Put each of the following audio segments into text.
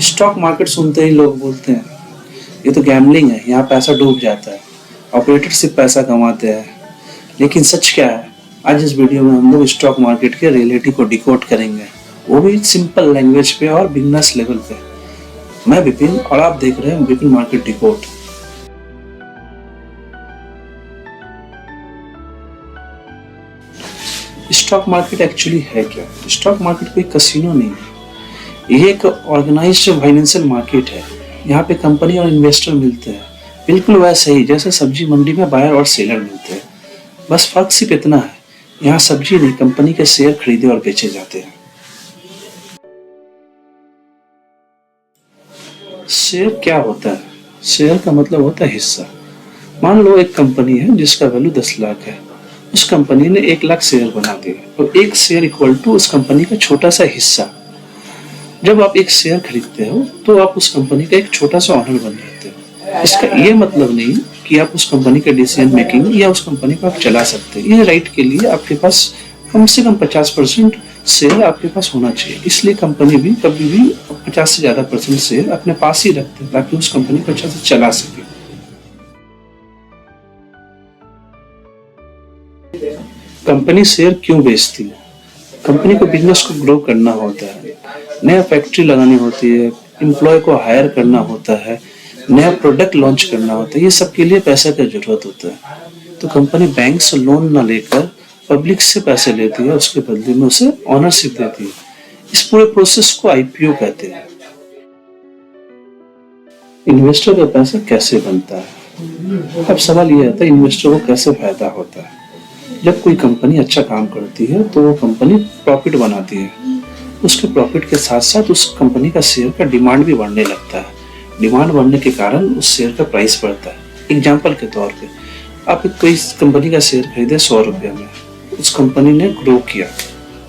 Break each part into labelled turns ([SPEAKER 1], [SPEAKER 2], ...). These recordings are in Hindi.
[SPEAKER 1] स्टॉक मार्केट सुनते ही लोग बोलते हैं ये तो गैम्बलिंग है, यहाँ पैसा डूब जाता है, ऑपरेटर सिर्फ पैसा कमाते हैं। लेकिन सच क्या है? आज इस वीडियो में हम लोग स्टॉक मार्केट के रियलिटी को डिकोड करेंगे, वो भी सिंपल लैंग्वेज पे और बिगनर्स लेवल पे। मैं विपिन और आप देख रहे हैं Vipin market decode. Stock market actually है क्या? स्टॉक मार्केट कोई कसिनो नहीं है, ये एक ऑर्गेनाइज्ड फाइनेंशियल मार्केट है। यहाँ पे कंपनी और इन्वेस्टर मिलते हैं, बिल्कुल वैसे ही जैसे सब्जी मंडी में बायर और सेलर मिलते हैं। बस फर्क सिर्फ इतना है, यहाँ सब्जी नहीं कंपनी के शेयर खरीदे और बेचे जाते हैं। शेयर क्या होता है? शेयर का मतलब होता है हिस्सा। मान लो एक कंपनी है जिसका वैल्यू 10 लाख है, उस कंपनी ने 1 लाख शेयर बना दिए और एक शेयर इक्वल टू उस कंपनी का छोटा सा हिस्सा। जब आप एक शेयर खरीदते हो तो आप उस कंपनी का एक छोटा सा ऑनर बन जाते हो। इसका ये मतलब नहीं कि आप उस कंपनी के डिसीजन मेकिंग या उस कंपनी को आप चला सकते हैं। ये राइट के लिए आपके पास कम से कम 50% शेयर आपके पास होना चाहिए। इसलिए कंपनी भी कभी भी 50 से ज्यादा % शेयर अपने पास ही रखते हैं ताकि उस कंपनी को अच्छा से चला सके। कंपनी शेयर क्यों बेचती है? कंपनी को बिजनेस को ग्रो करना होता है, नया फैक्ट्री लगानी होती है, एम्प्लॉय को हायर करना होता है, नया प्रोडक्ट लॉन्च करना होता है। ये सब के लिए पैसा की जरूरत होता है। तो कंपनी बैंक से लोन ना लेकर पब्लिक से पैसे लेती है, उसके बदले में उसे ऑनरशिप देती है। इस पूरे प्रोसेस को आईपीओ कहते हैं। इन्वेस्टर का पैसा कैसे बनता है? अब सवाल ये आता है इन्वेस्टर को कैसे फायदा होता है? जब कोई कंपनी अच्छा काम करती है तो वो कंपनी प्रॉफिट बनाती है, उसके प्रॉफिट के साथ साथ उस कंपनी का शेयर का डिमांड भी बढ़ने लगता है। डिमांड बढ़ने के कारण उस शेयर का प्राइस बढ़ता है। एग्जाम्पल के तौर पे आप कोई कंपनी का शेयर खरीदे 100 रुपये में, उस कंपनी ने ग्रो किया,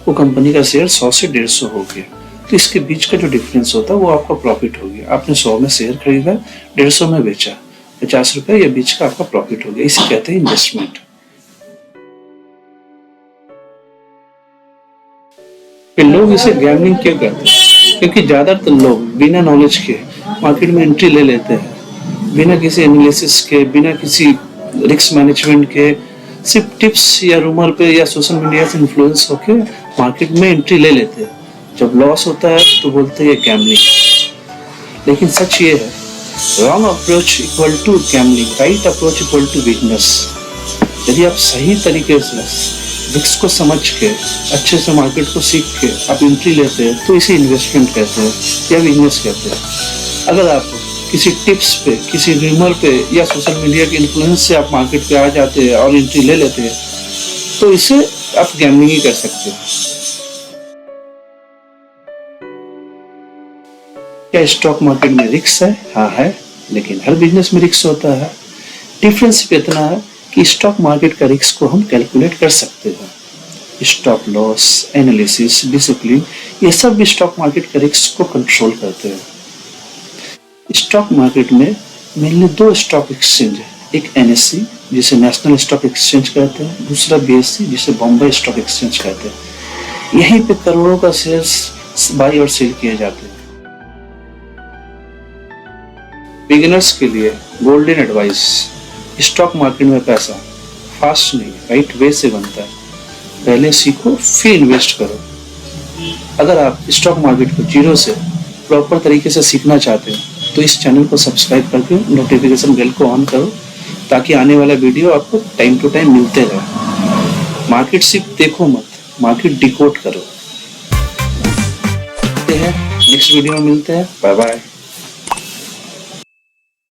[SPEAKER 1] वो कंपनी का शेयर 100 से 150 हो गया, तो इसके बीच का जो डिफरेंस होता है वो आपका प्रॉफिट हो गया। आपने 100 में शेयर खरीदा, 150 में बेचा, 50 रुपये या बीच का आपका प्रॉफिट हो गया। इसे कहते हैं इन्वेस्टमेंट। लोग इसे गैम्बलिंग क्यों कहते हैं? क्योंकि ज्यादातर लोग बिना नॉलेज के मार्केट में एंट्री ले लेते हैं, बिना किसी एनालिसिस के, बिना किसी रिस्क मैनेजमेंट के, सिर्फ टिप्स या रूमर पे या सोशल मीडिया से इन्फ्लुएंस होके मार्केट में एंट्री ले लेते हैं। जब लॉस होता है तो बोलते हैं गैम्बलिंग। लेकिन सच ये है, wrong approach equal to gambling, right approach equal to business. यदि आप सही तरीके से रिस्क को समझ के, अच्छे से मार्केट को सीख के आप एंट्री लेते हैं तो इसे इन्वेस्टमेंट कहते हैं या बिजनेस कहते हैं। अगर आप किसी टिप्स पे, किसी रूमर पे या सोशल मीडिया के इन्फ्लुएंस से आप मार्केट पे आ जाते हैं और एंट्री ले लेते हैं तो इसे आप गैम्बलिंग ही कर सकते हैं। क्या स्टॉक मार्केट में रिस्क है? हाँ है, लेकिन हर बिजनेस में रिस्क होता है। डिफरेंस इतना है कि स्टॉक मार्केट का रिस्क को हम कैलकुलेट कर सकते हैं। स्टॉप लॉस, एनालिसिस, डिसिप्लिन, ये सब भी स्टॉक मार्केट के रिस्क को कंट्रोल करते हैं। स्टॉक मार्केट में मेनली 2 स्टॉक एक्सचेंज है, एक एनएससी जिसे नेशनल स्टॉक एक्सचेंज कहते हैं, दूसरा बीएससी जिसे बॉम्बे स्टॉक एक्सचेंज कहते हैं। यहीं पे करोड़ों का शेयर्स बाई और सेल किए जाते हैं। बिगिनर्स के लिए गोल्डन एडवाइस, स्टॉक मार्केट में पैसा फास्ट नहीं, राइट वे से बनता है। पहले सीखो फिर इन्वेस्ट करो। अगर आप स्टॉक मार्केट को जीरो से प्रॉपर तरीके से सीखना चाहते हैं तो इस चैनल को सब्सक्राइब करके नोटिफिकेशन बेल को ऑन करो ताकि आने वाला वीडियो आपको टाइम टू टाइम मिलते रहे। मार्केट सिर्फ देखो मत, मार्केट डिकोड करो। नेक्स्ट वीडियो में मिलते हैं। Bye bye.